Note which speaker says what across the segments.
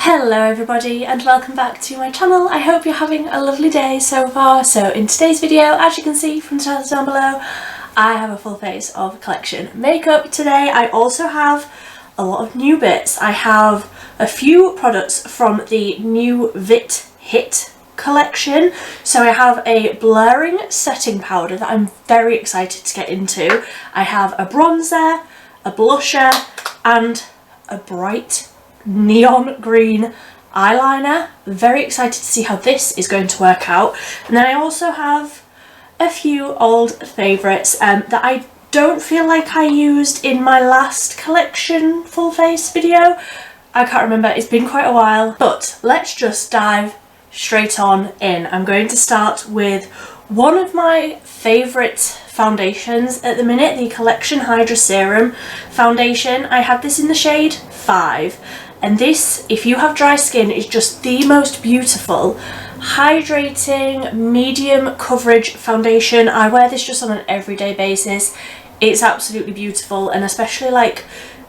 Speaker 1: Hello everybody and welcome back to my channel. I hope you're having a lovely day so far. So in today's video, as you can see from the titles down below, I have a full face of collection makeup today. I also have a lot of new bits. I have a few products from the new VitHit collection. So I have a blurring setting powder that I'm very excited to get into. I have a bronzer, a blusher and a bright neon green eyeliner. Very excited to see how this is going to work out. And then I also have a few old favourites that I don't feel like I used in my last collection full face video. I can't remember, it's been quite a while, but let's just dive straight on in. I'm going to start with one of my favourite foundations at the minute, the Collection Hydra Serum foundation. I have this in the shade 5. And this, if you have dry skin, is just the most beautiful hydrating medium coverage foundation. I wear this just on an everyday basis. It's absolutely beautiful, and especially like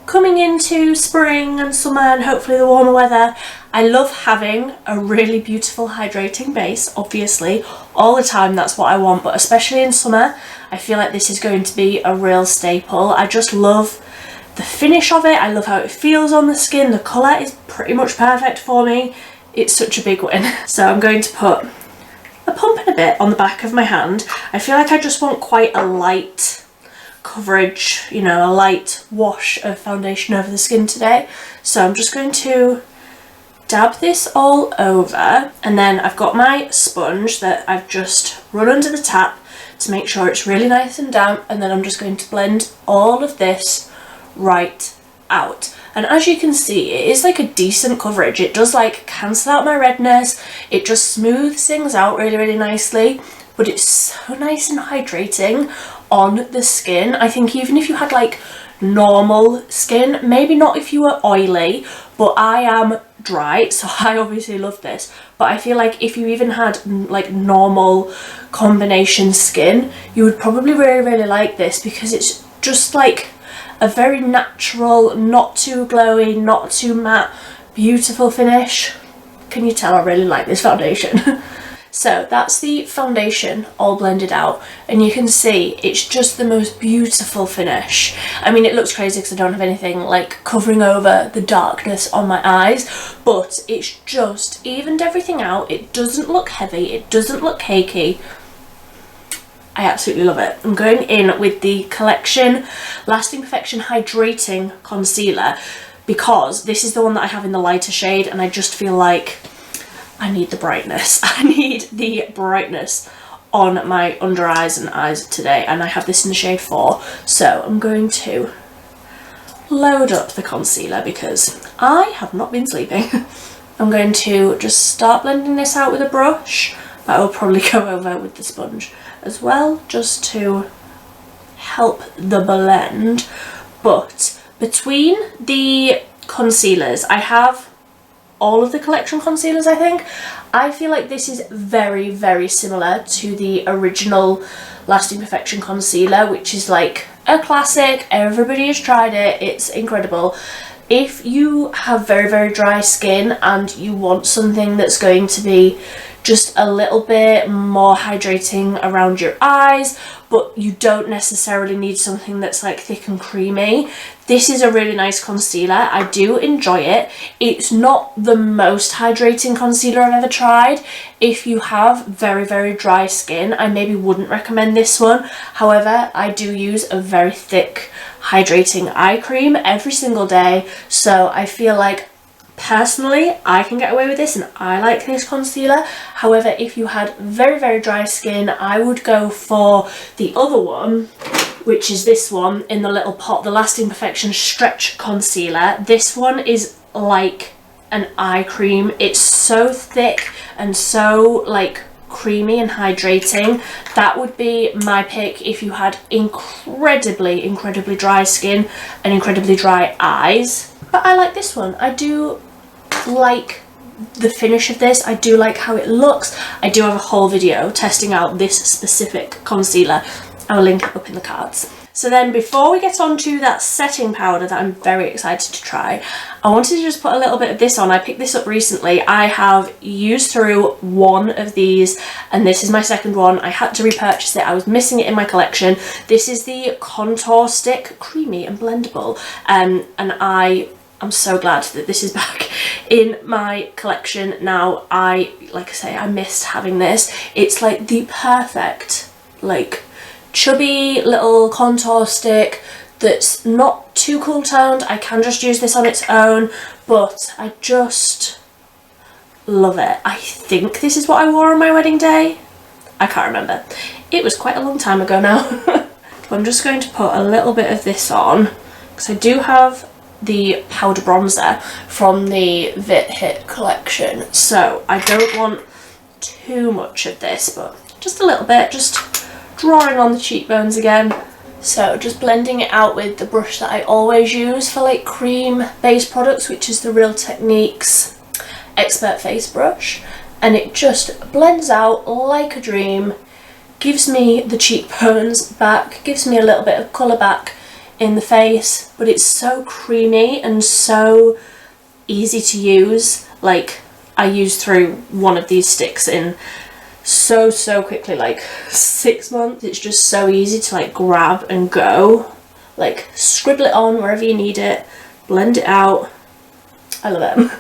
Speaker 1: coming into spring and summer and hopefully the warmer weather, I love having a really beautiful hydrating base. Obviously all the time that's what I want, but especially in summer I feel like this is going to be a real staple. I just love the finish of it. I love how it feels on the skin. The colour is pretty much perfect for me. It's such a big win. So I'm going to put a pump and a bit on the back of my hand. I feel like I just want quite a light coverage, you know, a light wash of foundation over the skin today. So I'm just going to dab this all over, and then I've got my sponge that I've just run under the tap to make sure it's really nice and damp, and then I'm just going to blend all of this right out. And as you can see, it is like a decent coverage. It does like cancel out my redness, it just smooths things out really nicely, but it's so nice and hydrating on the skin. I think even if you had like normal skin, maybe not if you were oily, but I am dry, so I obviously love this, but I feel like if you even had like normal combination skin, you would probably really like this, because it's just like a very natural, not too glowy, not too matte, beautiful finish. Can you tell I really like this foundation? So that's the foundation all blended out, and you can see it's just the most beautiful finish. I mean, it looks crazy because I don't have anything like covering over the darkness on my eyes, but it's just evened everything out. It doesn't look heavy, it doesn't look cakey. I absolutely love it. I'm going in with the Collection Lasting Perfection Hydrating Concealer, because this is the one that I have in the lighter shade, and I just feel like I need the brightness. I need the brightness on my under eyes and eyes today, and I have this in the shade 4. So I'm going to load up the concealer because I have not been sleeping. I'm going to just start blending this out with a brush, but I will probably go over with the sponge as well, just to help the blend. But between the concealers, I have all of the collection concealers, I think. I feel like this is very similar to the original Lasting Perfection concealer, which is like a classic. Everybody has tried it, it's incredible. If you have very dry skin and you want something that's going to be just a little bit more hydrating around your eyes, but you don't necessarily need something that's like thick and creamy, this is a really nice concealer. I do enjoy it. It's not the most hydrating concealer I've ever tried. If you have very dry skin, I maybe wouldn't recommend this one. However, I do use a very thick hydrating eye cream every single day, so I feel like personally I can get away with this and I like this concealer. However, if you had very dry skin, I would go for the other one, which is this one in the little pot, the Lasting Perfection Stretch Concealer. This one is like an eye cream. It's so thick and so like creamy and hydrating. That would be my pick if you had incredibly dry skin and incredibly dry eyes. But I like this one. I do like the finish of this. I do like how it looks. I do have a whole video testing out this specific concealer. I will link it up in the cards. So then before we get on to that setting powder that I'm very excited to try, I wanted to just put a little bit of this on. I picked this up recently. I have used through one of these and this is my second one. I had to repurchase it. I was missing it in my collection. This is the Contour Stick Creamy and Blendable, and I'm so glad that this is back in my collection now. Like I say, I missed having this. It's like the perfect, like, chubby little contour stick that's not too cool toned. I can just use this on its own, but I just love it. I think this is what I wore on my wedding day. I can't remember. It was quite a long time ago now. So I'm just going to put a little bit of this on because I do have the powder bronzer from the VitHit collection, so I don't want too much of this, but just a little bit, just drawing on the cheekbones again. So just blending it out with the brush that I always use for like cream based products, which is the Real Techniques Expert Face Brush, and it just blends out like a dream, gives me the cheekbones back, gives me a little bit of colour back in the face, but it's so creamy and so easy to use. Like, I used through one of these sticks in so quickly, like 6 months. It's just so easy to like grab and go, like scribble it on wherever you need it, blend it out. I love it.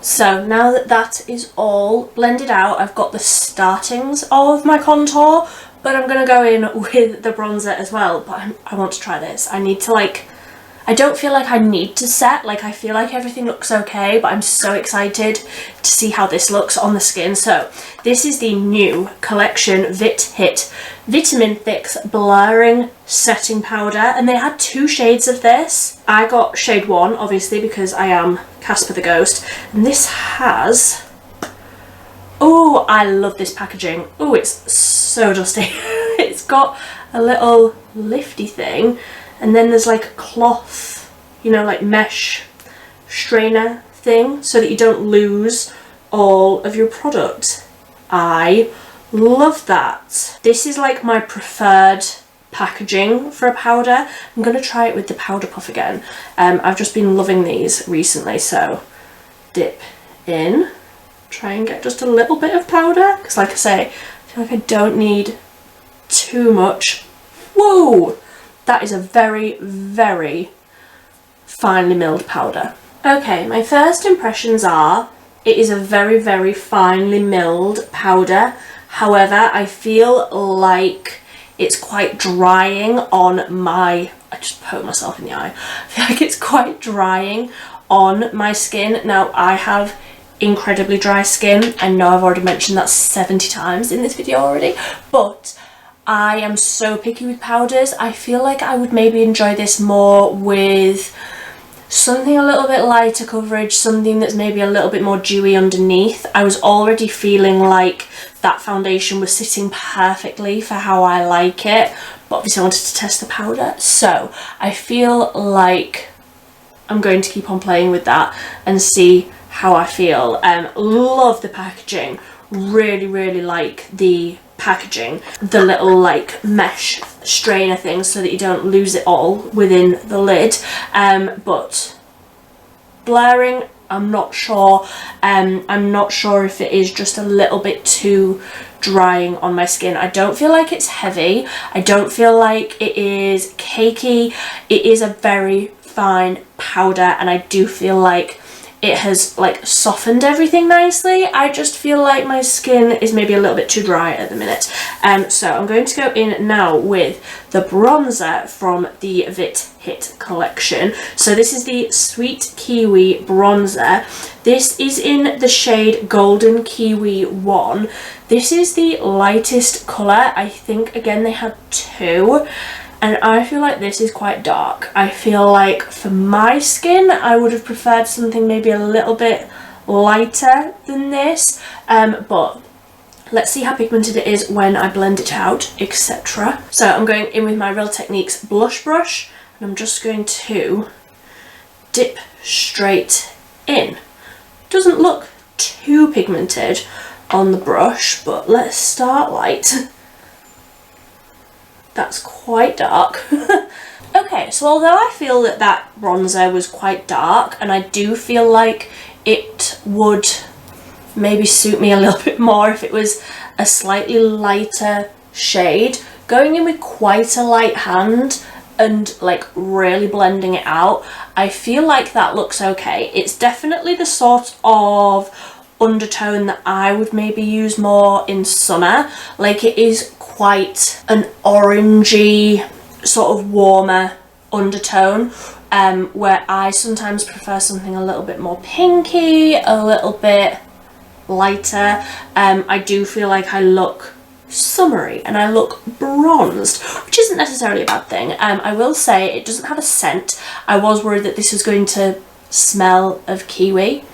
Speaker 1: So now that that is all blended out, I've got the startings of my contour, but I'm gonna go in with the bronzer as well. But I want to try this. I need to like, I don't feel like I need to set, like I feel like everything looks okay, but I'm so excited to see how this looks on the skin. So this is the new collection VitHit Vitamin Fix Blurring Setting Powder, and they had 2 shades of this. I got shade 1, obviously, because I am Casper the Ghost, and this has, oh, I love this packaging. Oh, it's so dusty. It's got a little lifty thing, and then there's like a cloth, you know, like mesh strainer thing so that you don't lose all of your product. I love that. This is like my preferred packaging for a powder. I'm going to try it with the powder puff again. I've just been loving these recently, so dip in, try and get just a little bit of powder, because like I say, I feel like I don't need too much. Whoa! That is a very, very finely milled powder. Okay, my first impressions are, it is a very, very finely milled powder. However, I feel like it's quite drying on my, I just poked myself in the eye. I feel like it's quite drying on my skin. Now, I have incredibly dry skin. I know I've already mentioned that 70 times in this video already, but I am so picky with powders. I feel like I would maybe enjoy this more with something a little bit lighter coverage, something that's maybe a little bit more dewy underneath. I was already feeling like that foundation was sitting perfectly for how I like it, but obviously I wanted to test the powder, so I feel like I'm going to keep on playing with that and see how I feel. Love the packaging, really like the packaging, the little like mesh strainer thing so that you don't lose it all within the lid, but blurring, I'm not sure. I'm not sure if it is just a little bit too drying on my skin. I don't feel like it's heavy, I don't feel like it is cakey. It is a very fine powder, and I do feel like it has like softened everything nicely. I just feel like my skin is maybe a little bit too dry at the minute. So I'm going to go in now with the bronzer from the VitHit collection. So this is the Sweet Kiwi bronzer. This is in the shade Golden Kiwi 1. This is the lightest colour. I think, again, they had 2. And I feel like this is quite dark. I feel like for my skin, I would have preferred something maybe a little bit lighter than this. But let's see how pigmented it is when I blend it out, etc. So I'm going in with my Real Techniques blush brush, and I'm just going to dip straight in. Doesn't look too pigmented on the brush, but let's start light. That's quite dark. Okay, so although I feel that that bronzer was quite dark, and I do feel like it would maybe suit me a little bit more if it was a slightly lighter shade, going in with quite a light hand and like really blending it out, I feel like that looks okay. It's definitely the sort of undertone that I would maybe use more in summer. Like, it is quite an orangey sort of warmer undertone, where I sometimes prefer something a little bit more pinky, a little bit lighter. I do feel like I look summery and I look bronzed, which isn't necessarily a bad thing. I will say it doesn't have a scent. I was worried that this was going to smell of kiwi.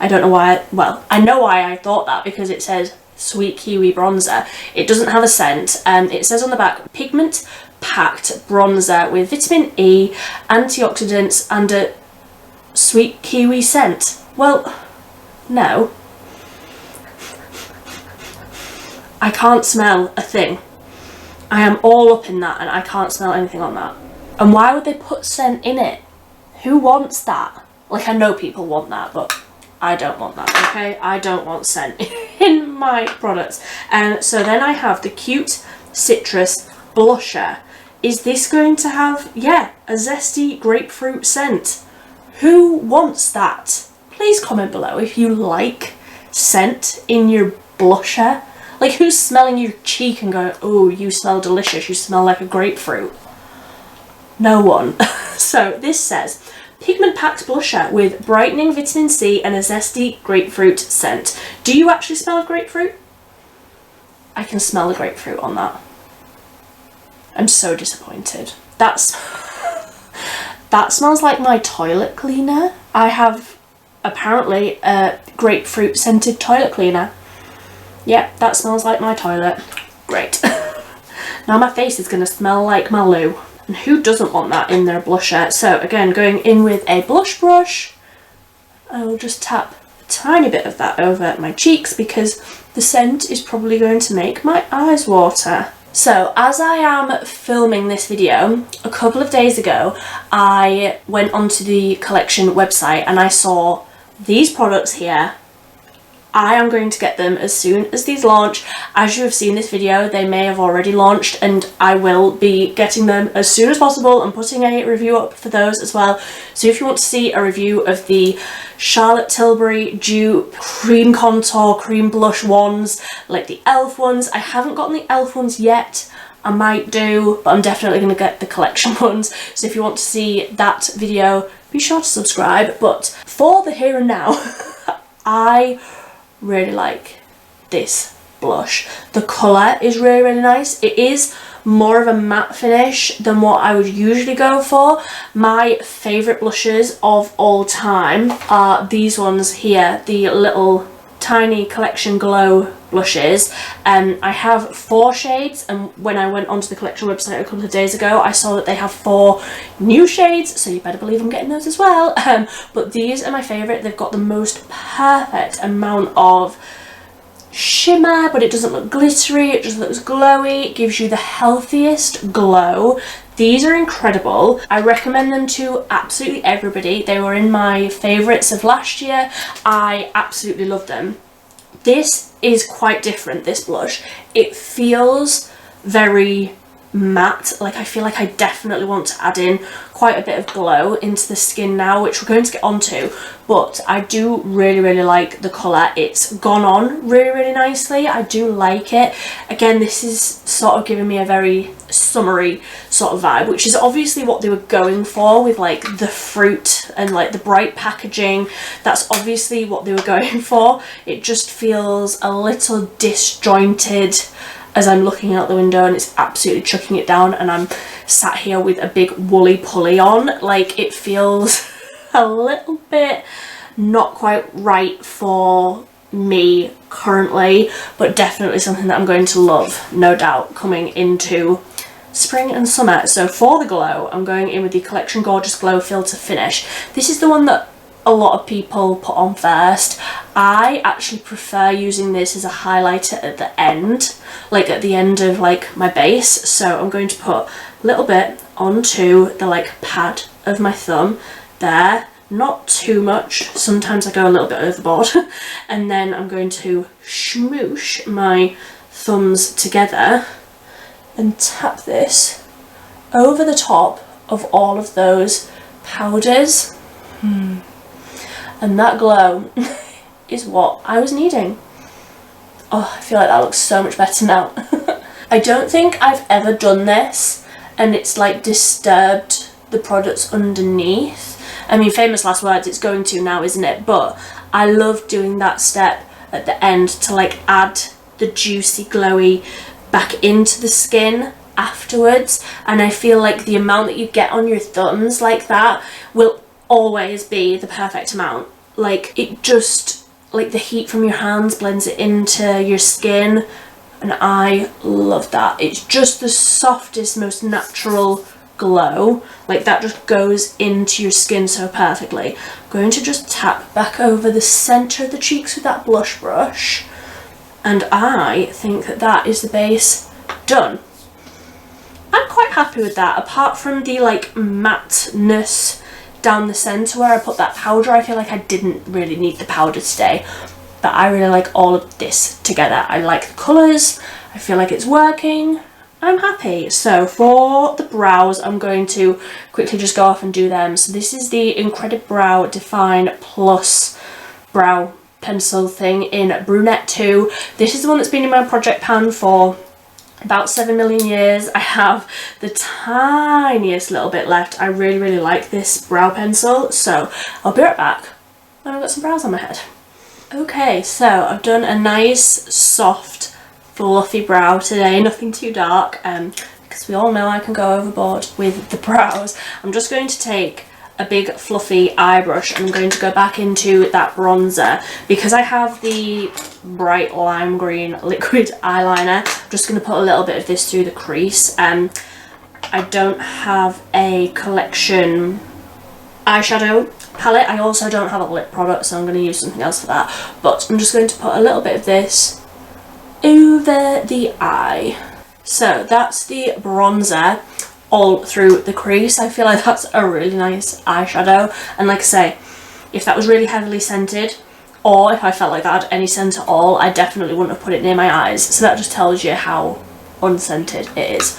Speaker 1: I don't know why. Well, I know why I thought that, because it says sweet kiwi bronzer. It doesn't have a scent. It says on the back, pigment packed bronzer with vitamin E, antioxidants and a sweet kiwi scent. Well, no. I can't smell a thing. I am all up in that and I can't smell anything on that. And why would they put scent in it? Who wants that? Like, I know people want that, but I don't want that, okay? I don't want scent in my products. So then I have the Cute Citrus Blusher. Is this going to have, yeah, a zesty grapefruit scent? Who wants that? Please comment below if you like scent in your blusher. Like, who's smelling your cheek and going, oh, you smell delicious, you smell like a grapefruit? No one. So this says, pigment packed blusher with brightening vitamin C and a zesty grapefruit scent. Do you actually smell of grapefruit? I can smell the grapefruit on that. I'm so disappointed. That smells like my toilet cleaner. I have apparently a grapefruit scented toilet cleaner. Yep, that smells like my toilet. Great. Now my face is going to smell like my loo. And who doesn't want that in their blusher? So again, going in with a blush brush, I will just tap a tiny bit of that over my cheeks because the scent is probably going to make my eyes water. So as I am filming this video, a couple of days ago, I went onto the collection website and I saw these products here. I am going to get them as soon as these launch. As you have seen this video, they may have already launched and I will be getting them as soon as possible and putting a review up for those as well. So if you want to see a review of the Charlotte Tilbury Dupe Cream Contour Cream Blush ones, like the e.l.f. ones, I haven't gotten the e.l.f. ones yet. I might do, but I'm definitely going to get the collection ones. So if you want to see that video, be sure to subscribe. But for the here and now, I really like this blush. The colour is really nice. It is more of a matte finish than what I would usually go for. My favourite blushes of all time are these ones here, the little tiny Collection Glow blushes. I have 4 shades, and when I went onto the collection website a couple of days ago, I saw that they have 4 new shades, so you better believe I'm getting those as well. But these are my favourite. They've got the most perfect amount of shimmer, but it doesn't look glittery, it just looks glowy. It gives you the healthiest glow. These are incredible. I recommend them to absolutely everybody. They were in my favourites of last year. I absolutely love them. This is quite different, this blush. It feels very matte. Like, I feel like I definitely want to add in quite a bit of glow into the skin now, which we're going to get onto, but I do really like the colour. It's gone on really nicely. I do like it. Again, this is sort of giving me a very summery sort of vibe, which is obviously what they were going for with like the fruit and like the bright packaging. That's obviously what they were going for. It just feels a little disjointed as I'm looking out the window, and it's absolutely chucking it down, and I'm sat here with a big woolly pulley on. Like, it feels a little bit not quite right for me currently, but definitely something that I'm going to love, no doubt, coming into spring and summer. So for the glow, I'm going in with the Collection Gorgeous Glow Filter Finish. This is the one that a lot of people put on first. I actually prefer using this as a highlighter at the end, like at the end of like my base. So I'm going to put a little bit onto the like pad of my thumb there, not too much, sometimes I go a little bit overboard, and then I'm going to smoosh my thumbs together and tap this over the top of all of those powders. And that glow is what I was needing. Oh, I feel like that looks so much better now. I don't think I've ever done this and it's like disturbed the products underneath. I mean, famous last words, it's going to now, isn't it? But I love doing that step at the end to like add the juicy glowy back into the skin afterwards. And I feel like the amount that you get on your thumbs like that will always be the perfect amount. Like, it just, like the heat from your hands blends it into your skin, and I love that. It's just the softest, most natural glow. Like, that just goes into your skin so perfectly. I'm going to just tap back over the centre of the cheeks with that blush brush, and I think that that is the base done. I'm quite happy with that, apart from the like matteness down the centre where I put that powder. I feel like I didn't really need the powder today, but I really like all of this together. I like the colours, I feel like it's working, I'm happy. So for the brows, I'm going to quickly just go off and do them. So this is the Incredibrow Define Plus brow pencil thing in Brunette 2. This is the one that's been in my project pan for about 7 million years. I have the tiniest little bit left. I really, really like this brow pencil, so I'll be right back when I've got some brows on my head. Okay, so I've done a nice, soft, fluffy brow today, nothing too dark, because we all know I can go overboard with the brows. I'm just going to take a big fluffy eye brush and I'm going to go back into that bronzer. Because I have the bright lime green liquid eyeliner, I'm just going to put a little bit of this through the crease. I don't have a collection eyeshadow palette. I also don't have a lip product, so I'm going to use something else for that. But I'm just going to put a little bit of this over the eye. So that's the bronzer all through the crease. I feel like that's a really nice eyeshadow, and like I say, if that was really heavily scented, or if I felt like that had any scent at all, I definitely wouldn't have put it near my eyes. So that just tells you how unscented it is,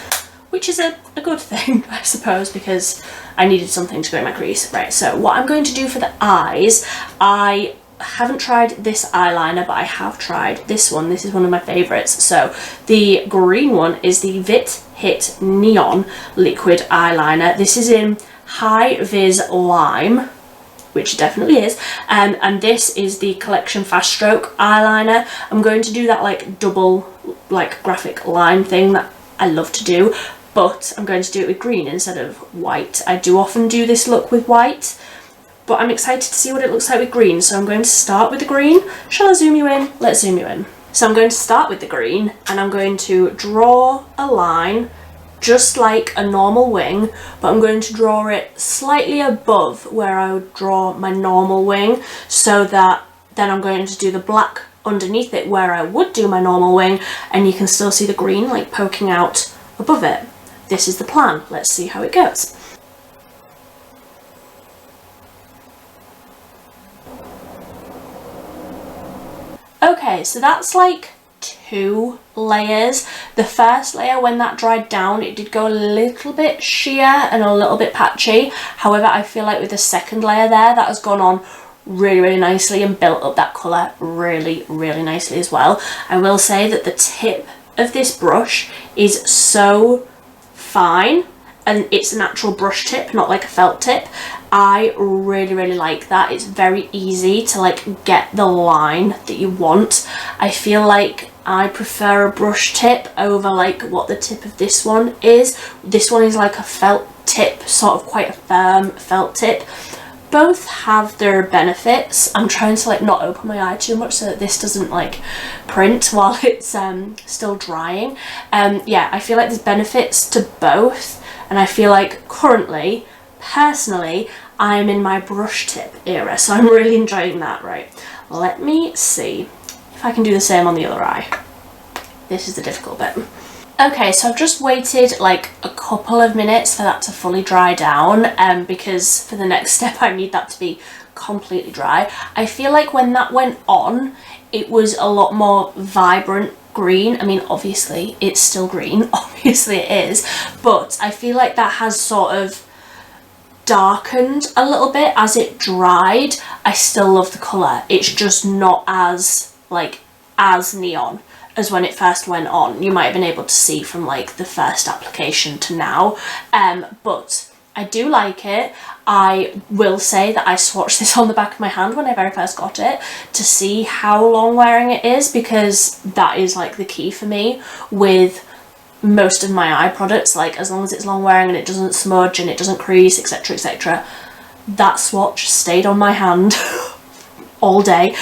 Speaker 1: which is a good thing, I suppose, because I needed something to go in my crease. Right, so what I'm going to do for the eyes, I haven't tried this eyeliner, but I have tried this one. This is one of my favourites. So the green one is the VitHit Neon Liquid Eyeliner. This is in High Vis Lime, which it definitely is, and this is the Collection Fast Stroke Eyeliner. I'm going to do that like double like graphic line thing that I love to do, but I'm going to do it with green instead of white. I do often do this look with white, but I'm excited to see what it looks like with green, so I'm going to start with the green. Shall I zoom you in? Let's zoom you in. So I'm going to start with the green, and I'm going to draw a line just like a normal wing, but I'm going to draw it slightly above where I would draw my normal wing, so that then I'm going to do the black underneath it where I would do my normal wing, and you can still see the green like poking out above it. This is the plan. Let's see how it goes. Okay, so that's like 2 layers. The first layer, when that dried down, it did go a little bit sheer and a little bit patchy. However, I feel like with the second layer there, that has gone on really, really nicely and built up that colour really, really nicely as well. I will say that the tip of this brush is so fine, and it's an actual brush tip, not like a felt tip. I really, really like that. It's very easy to like get the line that you want. I feel like I prefer a brush tip over like what the tip of this one is. This one is like a felt tip, sort of quite a firm felt tip. Both have their benefits. I'm trying to like not open my eye too much so that this doesn't like print while it's still drying. Yeah, I feel like there's benefits to both, and I feel like currently, personally, I'm in my brush tip era, so I'm really enjoying that. Right, let me see if I can do the same on the other eye. This is the difficult bit. Okay, so I've just waited like a couple of minutes for that to fully dry down, because for the next step I need that to be completely dry. I feel like when that went on, it was a lot more vibrant green. I mean, obviously it's still green, obviously it is, but I feel like that has sort of darkened a little bit as it dried. I still love the colour, it's just not as like as neon as when it first went on. You might have been able to see from like the first application to now, but I do like it. I will say that I swatched this on the back of my hand when I very first got it to see how long wearing it is, because that is like the key for me with most of my eye products. Like, as long as it's long wearing and it doesn't smudge and it doesn't crease, etc, etc, that swatch stayed on my hand all day.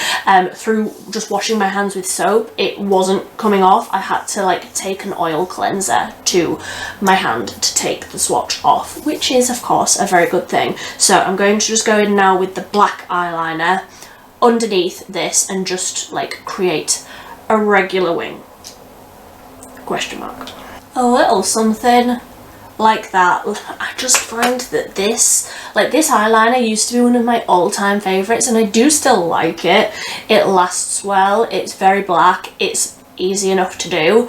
Speaker 1: Through just washing my hands with soap, it wasn't coming off. I had to like take an oil cleanser to my hand to take the swatch off, which is of course a very good thing. So I'm going to just go in now with the black eyeliner underneath this and just like create a regular wing, question mark, a little something like that. I just find that this eyeliner used to be one of my all-time favorites, and I do still like it. It lasts well, it's very black, it's easy enough to do.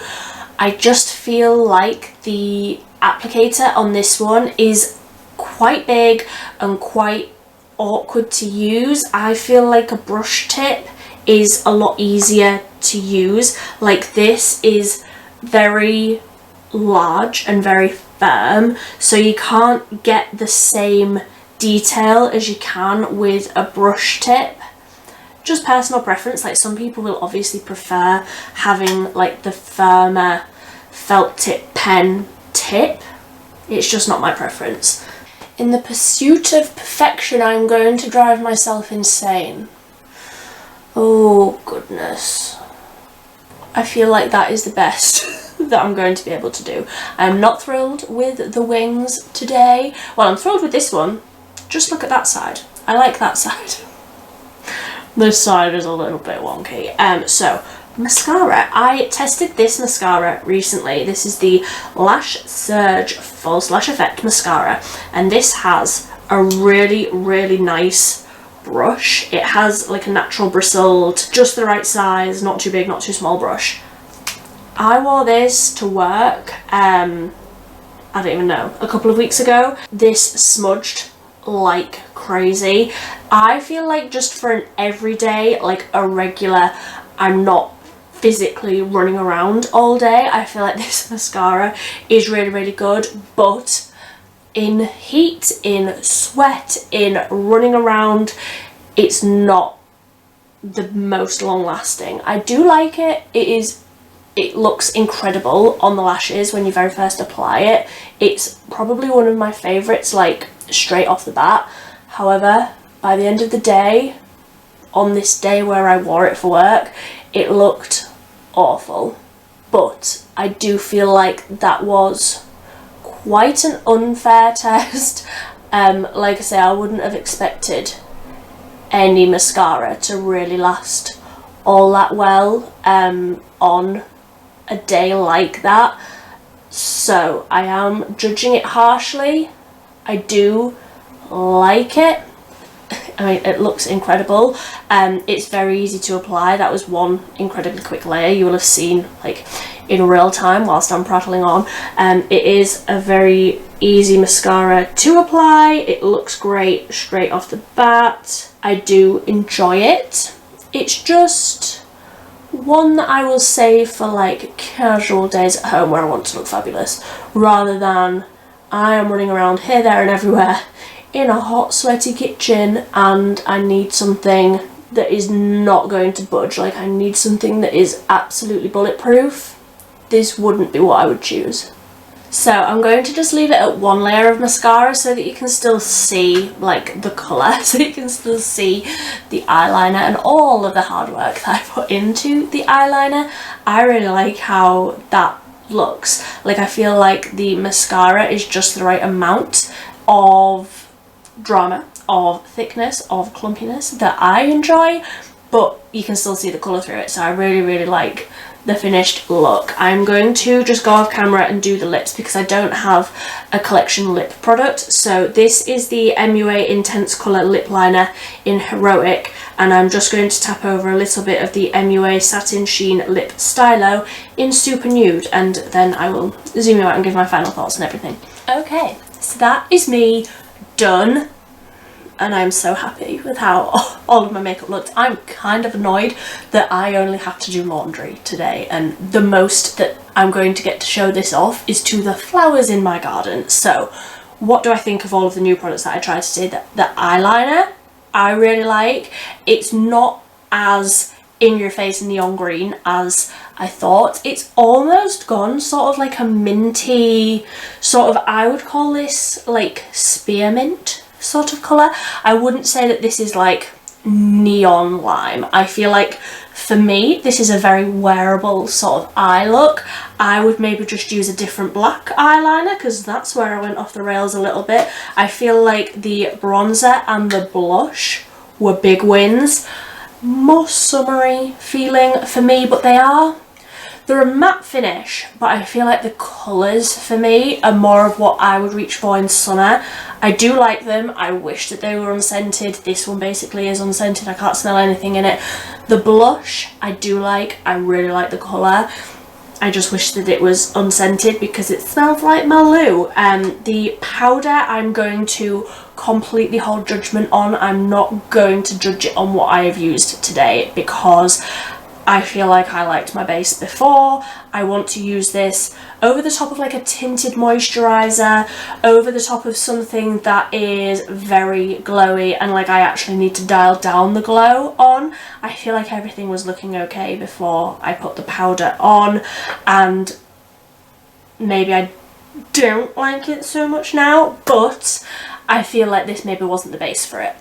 Speaker 1: I just feel like the applicator on this one is quite big and quite awkward to use. I feel like a brush tip is a lot easier to use. Like, this is very large and very firm, so you can't get the same detail as you can with a brush tip. Just personal preference. Like, some people will obviously prefer having like the firmer felt tip pen tip. It's just not my preference. In the pursuit of perfection, I'm going to drive myself insane. Oh goodness, I feel like that is the best that I'm going to be able to do. I'm not thrilled with the wings today. Well, I'm thrilled with this one. Just look at that side. I like that side. This side is a little bit wonky. So mascara. I tested this mascara recently. This is the Lash Surge False Lash Effect mascara, and this has a really, really nice brush. It has like a natural bristled, just the right size, not too big, not too small brush. I wore this to work, I don't even know, a couple of weeks ago. This smudged like crazy. I feel like just for an everyday, like a regular, I'm not physically running around all day, I feel like this mascara is really, really good. But in heat, in sweat, in running around, it's not the most long lasting. I do like it. It looks incredible on the lashes when you very first apply it. It's probably one of my favourites, like straight off the bat. However, by the end of the day, on this day where I wore it for work, it looked awful. But I do feel like that was quite an unfair test. Like I say, I wouldn't have expected any mascara to really last all that well on a day like that. So I am judging it harshly. I do like it. I mean, it looks incredible. It's very easy to apply. That was one incredibly quick layer you will have seen like in real time whilst I'm prattling on. It is a very easy mascara to apply. It looks great straight off the bat. I do enjoy it. It's just one that I will save for like casual days at home where I want to look fabulous, rather than I am running around here, there and everywhere in a hot, sweaty kitchen and I need something that is not going to budge. Like, I need something that is absolutely bulletproof. This wouldn't be what I would choose. So I'm going to just leave it at one layer of mascara so that you can still see like the colour, so you can still see the eyeliner and all of the hard work that I put into the eyeliner. I really like how that looks. Like, I feel like the mascara is just the right amount of drama, of thickness, of clumpiness that I enjoy, but you can still see the colour through it, so I really like the finished look. I'm going to just go off camera and do the lips because I don't have a collection lip product. So this is the MUA Intense Colour Lip Liner in Heroic, and I'm just going to tap over a little bit of the MUA Satin Sheen Lip Stylo in Super Nude, and then I will zoom you out and give my final thoughts and everything. Okay, so that is me done. And I'm so happy with how all of my makeup looked. I'm kind of annoyed that I only have to do laundry today, and the most that I'm going to get to show this off is to the flowers in my garden. So what do I think of all of the new products that I tried today? The eyeliner I really like. It's not as in your face neon green as I thought. It's almost gone sort of like a minty sort of, I would call this like spearmint sort of colour. I wouldn't say that this is like neon lime. I feel like for me this is a very wearable sort of eye look. I would maybe just use a different black eyeliner because that's where I went off the rails a little bit. I feel like the bronzer and the blush were big wins. More summery feeling for me, but they're a matte finish, but I feel like the colours for me are more of what I would reach for in summer. I do like them. I wish that they were unscented. This one basically is unscented. I can't smell anything in it. The blush I do like. I really like the colour. I just wish that it was unscented because it smells like Milli. The powder I'm going to completely hold judgment on. I'm not going to judge it on what I have used today because I feel like I liked my base before. I want to use this over the top of like a tinted moisturiser, over the top of something that is very glowy and like I actually need to dial down the glow on. I feel like everything was looking okay before I put the powder on, and maybe I don't like it so much now, but I feel like this maybe wasn't the base for it.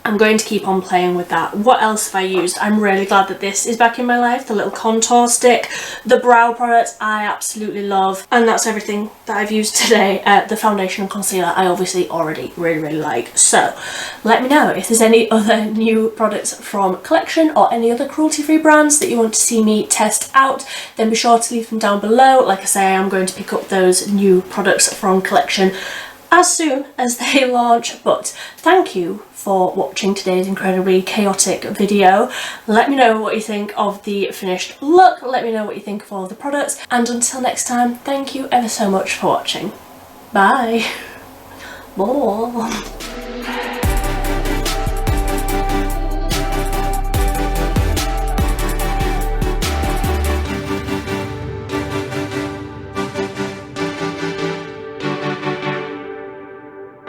Speaker 1: I'm going to keep on playing with that. What else have I used? I'm really glad that this is back in my life. The little contour stick. The brow product I absolutely love. And that's everything that I've used today. The foundation and concealer I obviously already really like. So let me know if there's any other new products from Collection or any other cruelty-free brands that you want to see me test out. Then be sure to leave them down below. Like I say, I am going to pick up those new products from Collection as soon as they launch. But thank you for watching today's incredibly chaotic video. Let me know what you think of the finished look. Let me know what you think of all of the products. And until next time, thank you ever so much for watching. Bye. Bye.